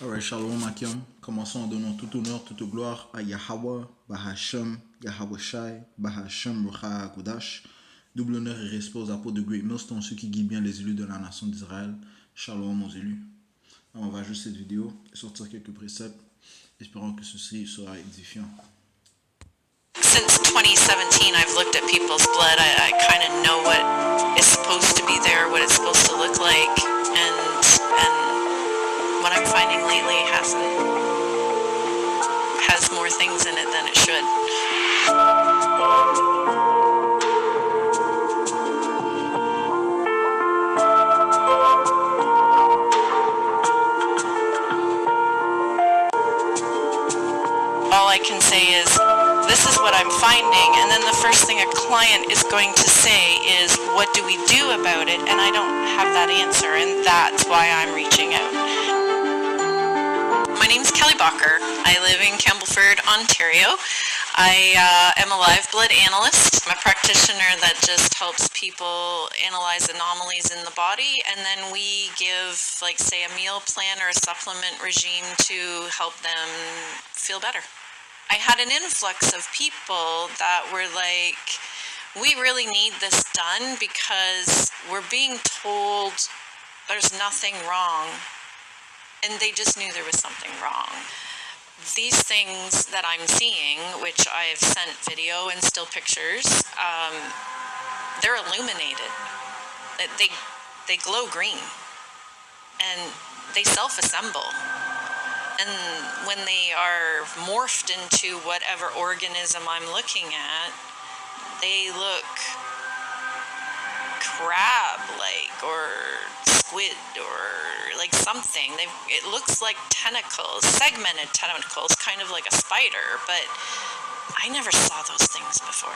Alright, Shalom Akim. Commençons en donnant tout honneur, toute gloire à Yahweh, Bahashem, Yahweh Shai, Bahashem, Rucha Kodash. Double honneur et respect aux apôtres de Great Millstone, ceux qui guident bien les élus de la nation d'Israël. Shalom aux élus. On va ajouter cette vidéo et sortir quelques préceptes. Espérons que ceci sera édifiant. Since 2017, I've looked at people's blood. I kind of know what is supposed to be there, what it's supposed to look like, and what I'm finding lately has more things in it than it should. All I can say is, this is what I'm finding, and then the first thing a client is going to say is, what do we do about it? And I don't have that answer, and that's why I'm reaching out. My name's Kelly Bacher. I live in Campbellford, Ontario. I am a live blood analyst. I'm a practitioner that just helps people analyze anomalies in the body, and then we give, like, say, a meal plan or a supplement regime to help them feel better. I had an influx of people that were like, we really need this done because we're being told there's nothing wrong, and they just knew there was something wrong. These things that I'm seeing, which I've sent video and still pictures, they're illuminated. They glow green, and they self-assemble. And when they are morphed into whatever organism I'm looking at, they look crab-like or squid or like something. It looks like tentacles, segmented tentacles, kind of like a spider, but I never saw those things before.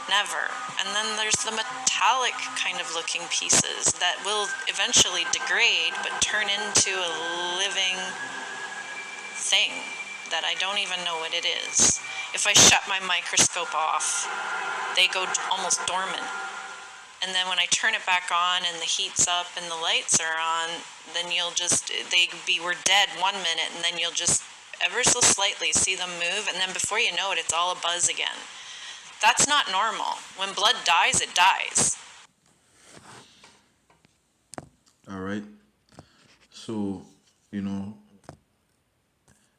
Never. And then there's the metallic kind of looking pieces that will eventually degrade but turn into a living thing that I don't even know what it is. If I shut my microscope off, they go almost dormant. And then when I turn it back on and the heat's up and the lights are on, then we're dead 1 minute, and then you'll just ever so slightly see them move, and then before you know it, it's all a buzz again. That's not normal. When blood dies, it dies. Alright. So,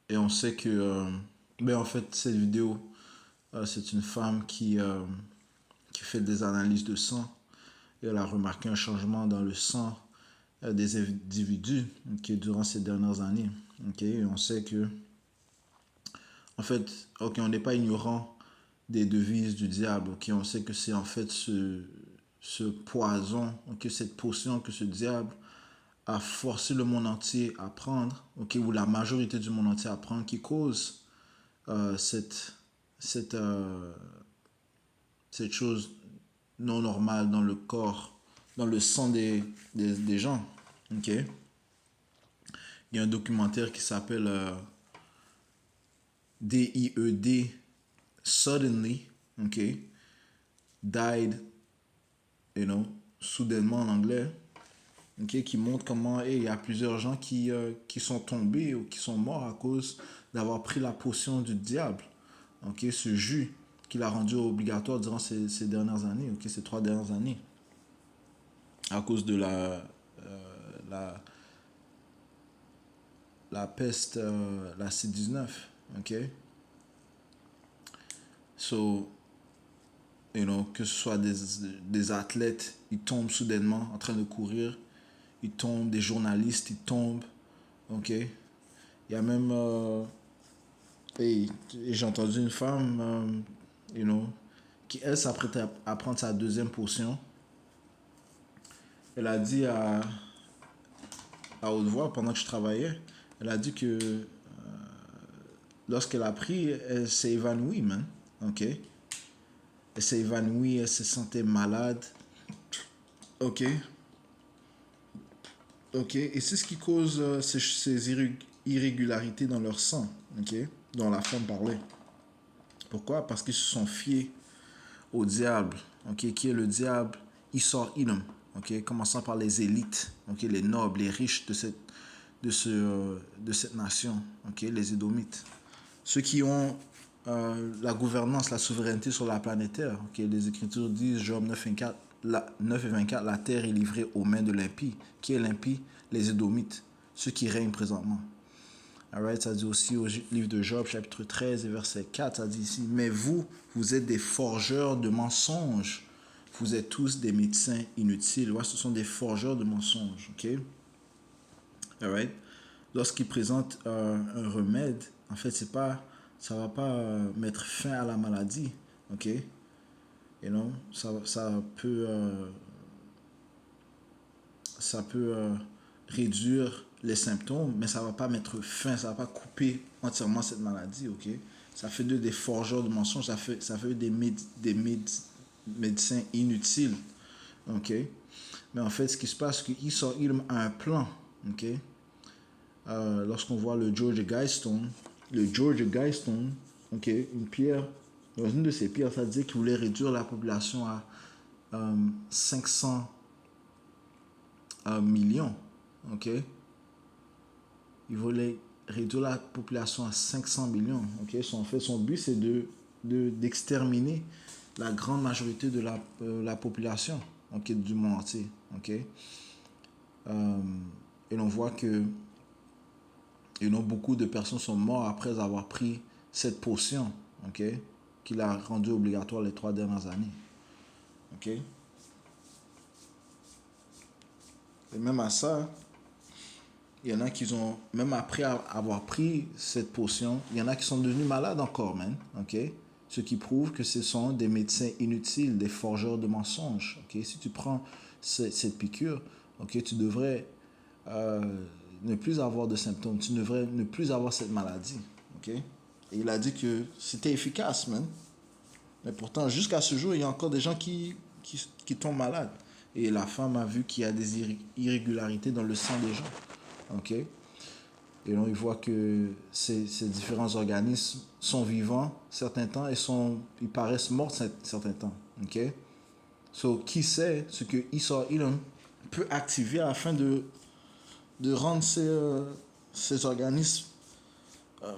et on sait que, en fait, cette vidéo, c'est une femme qui fait des analyses de sang. Et elle a remarqué un changement dans le sang des individus durant ces dernières années. Et on sait que, en fait, on n'est pas ignorant des devises du diable. On sait que c'est en fait ce poison, cette potion que ce diable a forcé le monde entier à prendre, ou la majorité du monde entier à prendre, qui cause cette chose non normale dans le corps, dans le sang des gens. Il y a un documentaire qui s'appelle DIED, Suddenly, Died, soudainement en anglais, qui montre comment il y a plusieurs gens qui sont tombés ou qui sont morts à cause d'avoir pris la potion du diable, ce jus qu'il a rendu obligatoire durant ces dernières années, ces 3 dernières années, à cause de la peste, la C-19, So, que ce soit des athlètes, ils tombent soudainement en train de courir, ils tombent, des journalistes, ils tombent, Il y a même, j'ai entendu une femme, qui, elle, s'apprêtait à prendre sa deuxième potion. Elle a dit à haute voix, pendant que je travaillais, elle a dit que lorsqu'elle a pris, elle s'est évanouie, man. Elle s'est évanouie, elle se sentait malade. Et c'est ce qui cause ces irrégularités dans leur sang, dont la femme parlait. Pourquoi? Parce qu'ils se sont fiés au diable, qui est le diable Isor Edom, commençant par les élites, les nobles, les riches de de cette nation, okay, les Édomites. Ceux qui ont la gouvernance, la souveraineté sur la planète Terre. Okay, les Écritures disent, Job 9:24, 9:24, la terre est livrée aux mains de l'impie. Qui est l'impie? Les Édomites, ceux qui règnent présentement. Alright, ça dit aussi au livre de Job, chapitre 13 et verset 4, ça dit ici, mais vous, vous êtes des forgeurs de mensonges. Vous êtes tous des médecins inutiles. Ouais, ce sont des forgeurs de mensonges. Okay? Alright? Lorsqu'ils présentent un remède, en fait, ça va pas mettre fin à la maladie. Ok? Et non, ça peut réduire les symptômes, mais ça va pas mettre fin, ça va pas couper entièrement cette maladie. Ok? Ça fait d'eux des forgeurs de mensonges, ça fait médecins inutiles. Ok? Mais en fait, ce qui se passe, c'est qu'il a un plan. Ok? Lorsqu'on voit le Georgia Guidestone, ok, une pierre, dans une de ces pierres, ça dit qu'il voulait réduire la population à 500 millions. Ok? Il voulait réduire la population à 500 millions. Ok? En fait, son but, c'est d'exterminer la grande majorité de la population, ok, du monde entier. Ok? Et l'on voit que beaucoup de personnes sont mortes après avoir pris cette potion, ok, qu'il a rendue obligatoire les 3 dernières années. Ok? Et même à ça, il y en a qui ont, même après avoir pris cette potion, il y en a qui sont devenus malades encore, man. Ok? Ce qui prouve que ce sont des médecins inutiles, des forgeurs de mensonges. Ok? Si tu prends cette piqûre, ok, tu devrais ne plus avoir de symptômes, tu devrais ne plus avoir cette maladie. Ok? Et il a dit que c'était efficace, man. Mais pourtant, jusqu'à ce jour, il y a encore des gens qui tombent malades. Et la femme a vu qu'il y a des irrégularités dans le sang des gens. Ok? Et donc, il voit que ces différents organismes sont vivants certains temps et ils paraissent morts certains temps. Ok? So, qui sait ce que Esau Edom peut activer afin de rendre ces organismes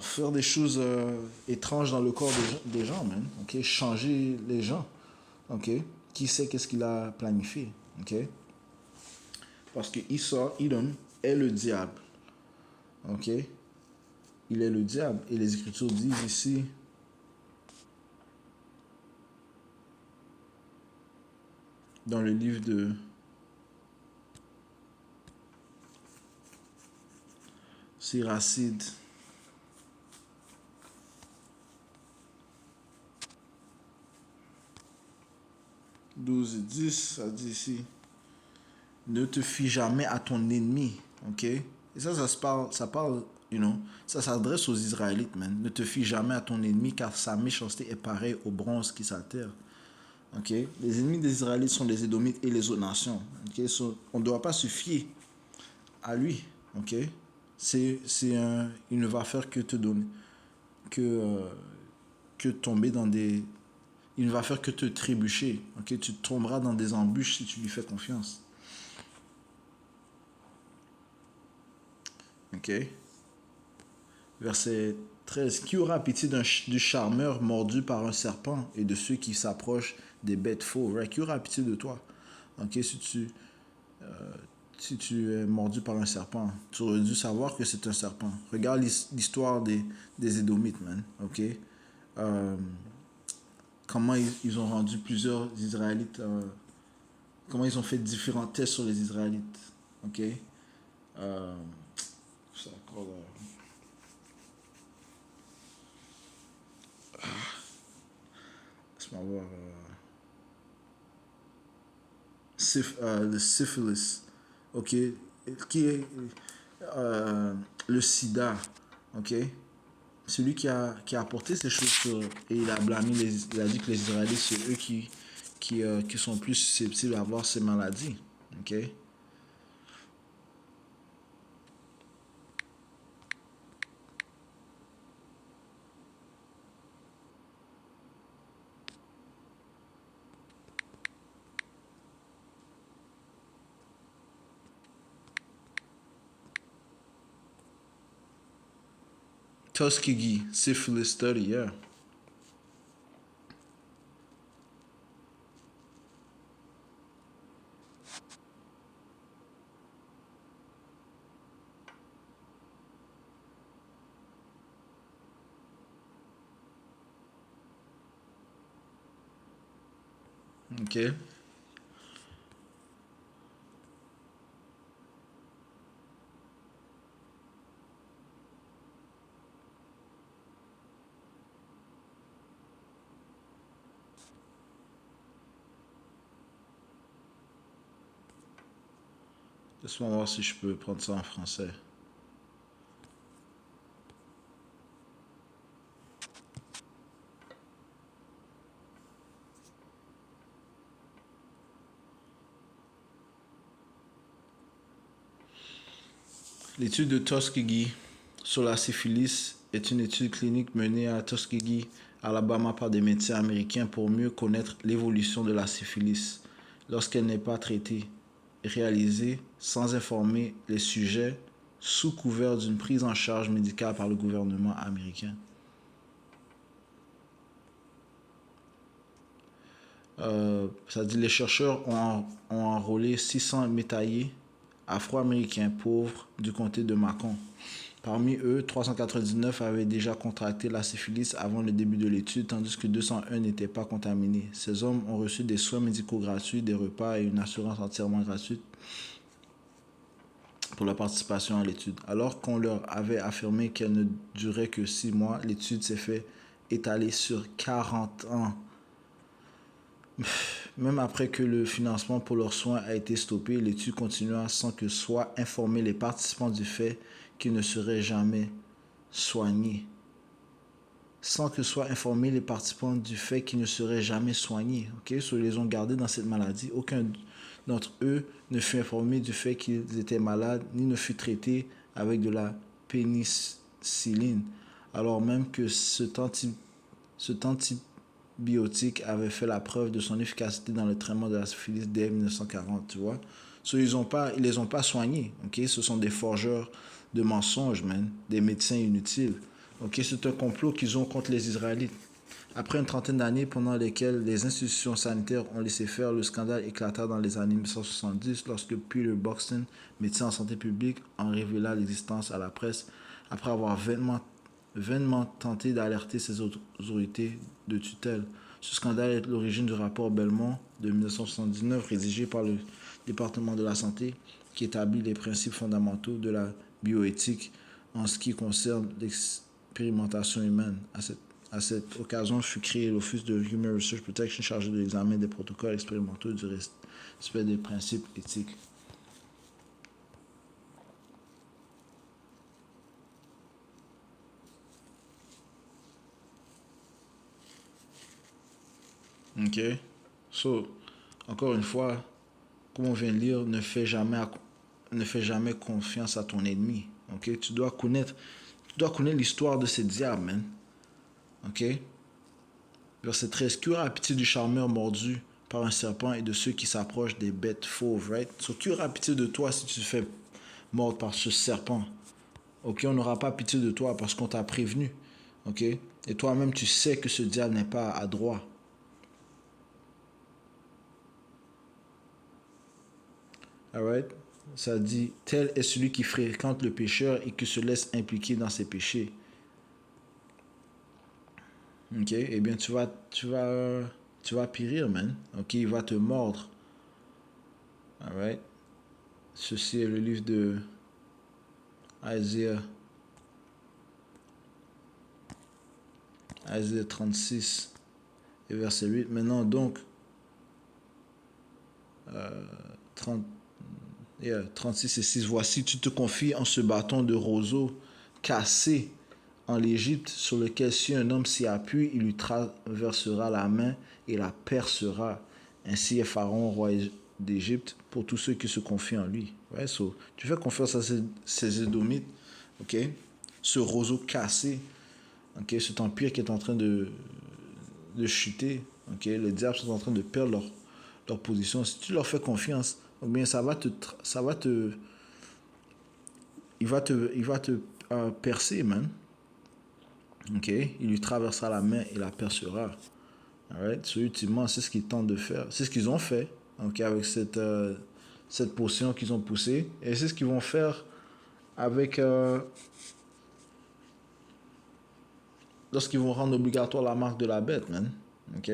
faire des choses étranges dans le corps des gens, man. Ok? Changer les gens. Ok? Qui sait qu'est-ce qu'il a planifié? Ok? Parce que Esau Edom est le diable. Ok? Il est le diable. Et les Écritures disent ici, dans le livre de Siracide, 12 et 10, ça dit ici, ne te fie jamais à ton ennemi. Ok? Et ça parle, ça s'adresse aux Israélites, man. Ne te fie jamais à ton ennemi, car sa méchanceté est pareille au bronze qui s'altère. Ok? Les ennemis des Israélites sont les Édomites et les autres nations. Ok? On ne doit pas se fier à lui. Ok? Il ne va faire que te donner, que tomber dans des... Il ne va faire que te trébucher. Ok? Tu tomberas dans des embûches si tu lui fais confiance. Ok? Verset 13. Qui aura pitié du charmeur mordu par un serpent et de ceux qui s'approchent des bêtes faux? Right? Qui aura pitié de toi? Ok? Si tu es mordu par un serpent, tu aurais dû savoir que c'est un serpent. Regarde l'histoire des Édomites, man. Ok? Comment ils ont rendu plusieurs Israélites... comment ils ont fait différents tests sur les Israélites. Ok? Ça, laisse-moi voir. Le syphilis, ok, qui est le sida, ok, celui qui a apporté ces choses et il a blâmé il a dit que les Israélites c'est eux qui sont plus susceptibles d'avoir ces maladies, ok. Tuskegee Syphilis Study, yeah. Ok. Laisse-moi voir si je peux prendre ça en français. L'étude de Tuskegee sur la syphilis est une étude clinique menée à Tuskegee, Alabama par des médecins américains pour mieux connaître l'évolution de la syphilis lorsqu'elle n'est pas traitée et réalisée sans informer les sujets sous couvert d'une prise en charge médicale par le gouvernement américain. Ça dit les chercheurs ont enrôlé 600 métayers afro-américains pauvres du comté de Macon. Parmi eux, 399 avaient déjà contracté la syphilis avant le début de l'étude, tandis que 201 n'étaient pas contaminés. Ces hommes ont reçu des soins médicaux gratuits, des repas et une assurance entièrement gratuite pour leur participation à l'étude. Alors qu'on leur avait affirmé qu'elle ne durait que 6 mois, l'étude s'est fait étaler sur 40 ans. Même après que le financement pour leurs soins a été stoppé, l'étude continua sans que soient informés les participants du fait qu'ils ne seraient jamais soignés. Sans que soient informés les participants du fait qu'ils ne seraient jamais soignés. Okay? So, ils les ont gardés dans cette maladie. Aucun d'entre eux ne fut informé du fait qu'ils étaient malades, ni ne fut traité avec de la pénicilline, alors même que cet antibiotique avait fait la preuve de son efficacité dans le traitement de la syphilis dès 1940, tu vois. So, ils les ont pas soignés, ok? Ce sont des forgeurs de mensonges, man. Des médecins inutiles. Ok? C'est un complot qu'ils ont contre les Israélites. Après une trentaine d'années pendant lesquelles les institutions sanitaires ont laissé faire, le scandale éclata dans les années 1970 lorsque Peter Buxton, médecin en santé publique, en révéla l'existence à la presse après avoir vainement tenté d'alerter ses autorités de tutelle. Ce scandale est l'origine du rapport Belmont de 1979 rédigé par le département de la santé qui établit les principes fondamentaux de la bioéthique en ce qui concerne l'expérimentation humaine. À cette occasion fut créé l'Office de Human Research Protection chargé de l'examen des protocoles expérimentaux et du respect des principes éthiques. Ok. So, encore une fois, comme on vient de lire, ne fais jamais confiance à ton ennemi. Ok. Tu dois connaître l'histoire de ces diables, man. Ok. Verset 13. Qui aura pitié du charmeur mordu par un serpent et de ceux qui s'approchent des bêtes fauves, right? So, qui aura pitié de toi si tu te fais mordre par ce serpent? Ok, on n'aura pas pitié de toi parce qu'on t'a prévenu. Ok? Et toi-même, tu sais que ce diable n'est pas adroit. Alright? Ça dit, tel est celui qui fréquente le pécheur et qui se laisse impliquer dans ses péchés. Ok? Eh bien, tu vas périr, man. Ok? Il va te mordre. Alright? Ceci est le livre de Isaiah 36 et verset 8. Maintenant, donc, 30, 36 et 6. Voici, tu te confies en ce bâton de roseau cassé en l'Égypte, sur lequel si un homme s'y appuie, il lui traversera la main et la percera. Ainsi est Pharaon, roi d'Égypte, pour tous ceux qui se confient en lui. Ouais, so, tu fais confiance à ces Édomites, ok? Ce roseau cassé, ok? Cet empire qui est en train de chuter, ok? Les diables sont en train de perdre leur position. Si tu leur fais confiance, eh bien il va te percer, man. Ok, il lui traversera la main et la percera. Alright, so ultimement, c'est ce qu'ils tentent de faire. C'est ce qu'ils ont fait, ok, avec cette potion qu'ils ont poussée. Et c'est ce qu'ils vont faire avec lorsqu'ils vont rendre obligatoire la marque de la bête, man. Ok,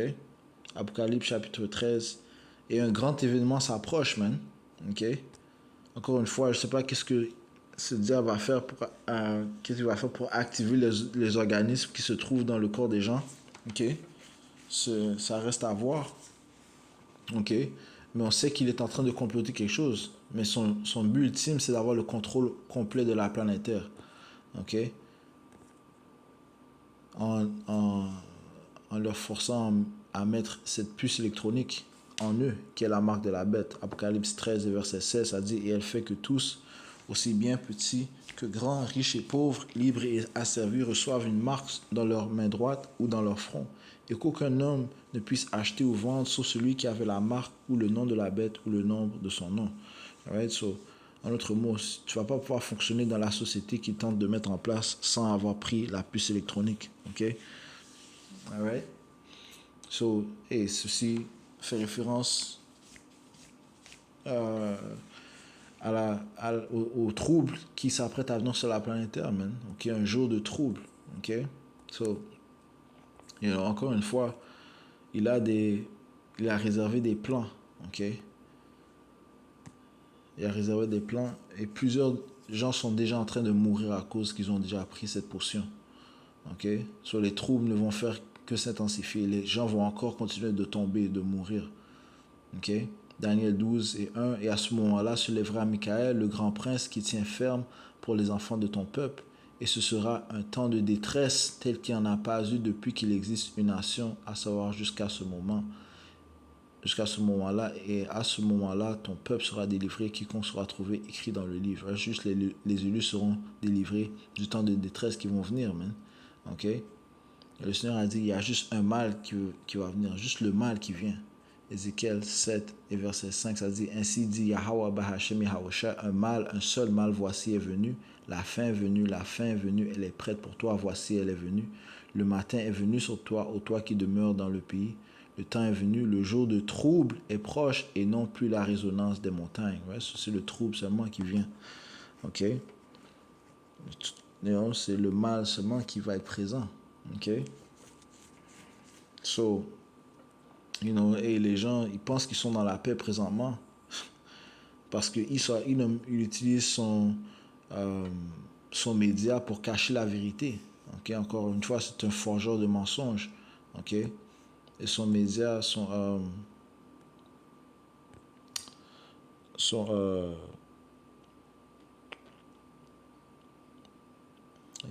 Apocalypse chapitre 13. Et un grand événement s'approche, man. Ok, encore une fois, je sais pas qu'est-ce que ce diable va faire pour qu'est-ce qu'il va faire pour activer les organismes qui se trouvent dans le corps des gens. Ok, ça reste à voir. Ok, mais on sait qu'il est en train de comploter quelque chose. Mais son but ultime, c'est d'avoir le contrôle complet de la planète Terre. Ok, en, en leur forçant à mettre cette puce électronique en eux, qui est la marque de la bête. Apocalypse 13, verset 16, ça dit, et elle fait que tous, aussi bien petits que grands, riches et pauvres, libres et asservis, reçoivent une marque dans leur main droite ou dans leur front, et qu'aucun homme ne puisse acheter ou vendre sauf celui qui avait la marque ou le nom de la bête ou le nombre de son nom. Alright, so, en autre mot, tu ne vas pas pouvoir fonctionner dans la société qui tente de mettre en place sans avoir pris la puce électronique. Ok? Alright? So, hey, ceci fait référence euh, au trouble qui s'apprête à venir sur la planète Terre, man. Ok, un jour de trouble. Ok, so, encore une fois, il a réservé des plans. Ok, il a réservé des plans et plusieurs gens sont déjà en train de mourir à cause qu'ils ont déjà pris cette potion. Ok, so, les troubles ne vont faire que s'intensifier. Les gens vont encore continuer de tomber et de mourir. Ok, Daniel 12 et 1. Et à ce moment-là se lèvera Michael, le grand prince qui tient ferme pour les enfants de ton peuple. Et ce sera un temps de détresse tel qu'il n'y en a pas eu depuis qu'il existe une nation, à savoir jusqu'à ce moment. Jusqu'à ce moment-là, et à ce moment-là, ton peuple sera délivré, quiconque sera trouvé écrit dans le livre. Juste les élus seront délivrés du temps de détresse qui vont venir, man. Ok? Et le Seigneur a dit, il y a juste un mal qui va venir, juste le mal qui vient. Ézéchiel 7 et verset 5, ça dit, ainsi dit Yahweh Bahashem Yahweh, un seul mal, voici est venu, la fin est venue, la fin est venue, elle est prête pour toi, voici elle est venue. Le matin est venu sur toi, ô toi qui demeures dans le pays. Le temps est venu, le jour de trouble est proche et non plus la résonance des montagnes. Ouais, c'est le trouble seulement qui vient. Ok? C'est le mal seulement qui va être présent. Ok? So, et les gens, ils pensent qu'ils sont dans la paix présentement parce qu'il il utilise euh, son média pour cacher la vérité. Ok, encore une fois, c'est un forgeur de mensonges. Ok, et son média sont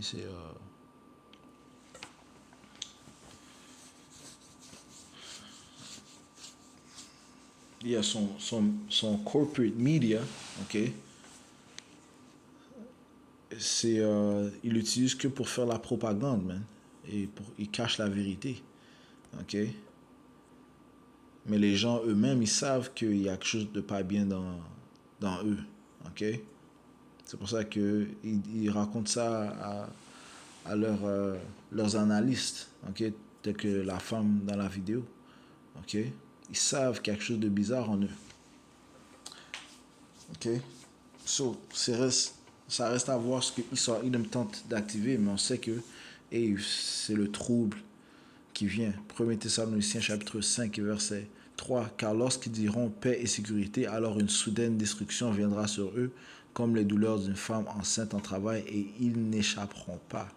c'est il y a son corporate media. Ok, il l'utilise que pour faire la propagande, man, et il cache la vérité. Ok, mais les gens eux-mêmes, ils savent qu'il y a quelque chose de pas bien dans eux. Ok, c'est pour ça qu'ils racontent ça leurs analystes, ok, tels que la femme dans la vidéo. Ok, ils savent qu'il y a quelque chose de bizarre en eux. Ok, so, ça reste à voir ce qu'ils tentent d'activer, mais on sait que c'est le trouble qui vient. 1 Thessaloniciens chapitre 5 verset 3. Car lorsqu'ils diront paix et sécurité, alors une soudaine destruction viendra sur eux, comme les douleurs d'une femme enceinte en travail, et ils n'échapperont pas.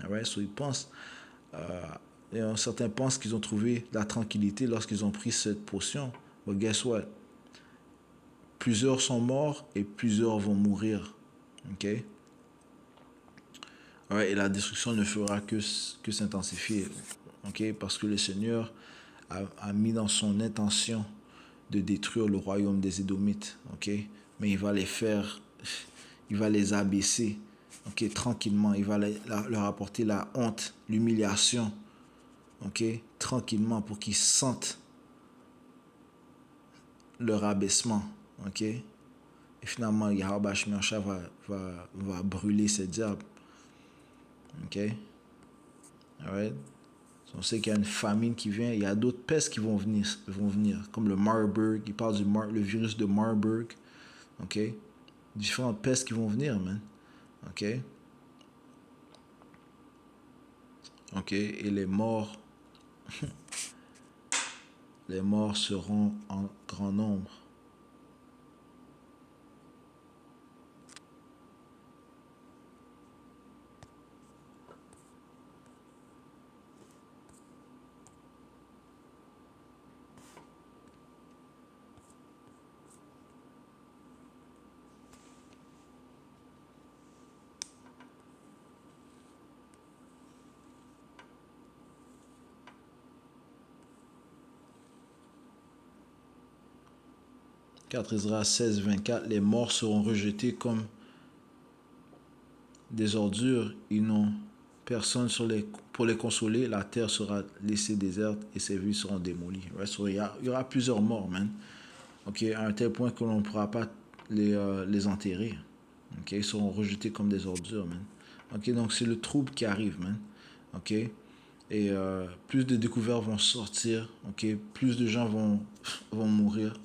Alright? So, ils pensent, certains pensent qu'ils ont trouvé la tranquillité lorsqu'ils ont pris cette potion. But guess what? Plusieurs sont morts et plusieurs vont mourir. Ok? Ouais, et la destruction ne fera que s'intensifier. Ok? Parce que le Seigneur a mis dans son intention de détruire le royaume des Édomites. Ok? Mais il va les abaisser. Ok? Tranquillement. Il va leur apporter la honte, l'humiliation. Ok? Tranquillement pour qu'ils sentent leur abaissement. Ok? Et finalement, Yahweh va brûler ces diables. Ok? Alright? On sait qu'il y a une famine qui vient. Il y a d'autres pestes qui vont venir, comme le Marburg. Il parle le virus de Marburg. OK? Différentes pestes qui vont venir, man. OK? OK? Et les morts seront en grand nombre. Quatre Esdras 16, 24, les morts seront rejetés comme des ordures. Ils n'ont personne pour les consoler. La terre sera laissée déserte et ses villes seront démolies. Right? So, il y aura plusieurs morts, man. Okay? À un tel point que l'on ne pourra pas les enterrer. Okay? Ils seront rejetés comme des ordures, man. Okay? Donc c'est le trouble qui arrive, man. Okay? Et plus de découvertes vont sortir. Okay? Plus de gens vont mourir.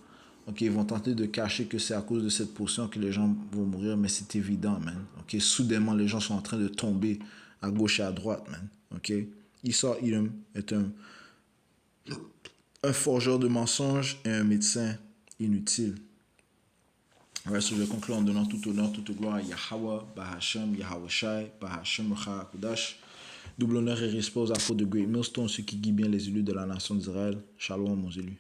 Okay, ils vont tenter de cacher que c'est à cause de cette potion que les gens vont mourir, mais c'est évident, man. Okay, soudainement, les gens sont en train de tomber à gauche et à droite, man. Okay? Esau Edom est un forgeur de mensonges et un médecin inutile. Ouais, je vais conclure en donnant tout honneur, toute gloire à Yahweh, Bahashem, Yahweh Shai, Bahashem, Kudash. Double honneur et respect aux apôtres de Great Millstone, ceux qui guident bien les élus de la nation d'Israël. Shalom, mon élus.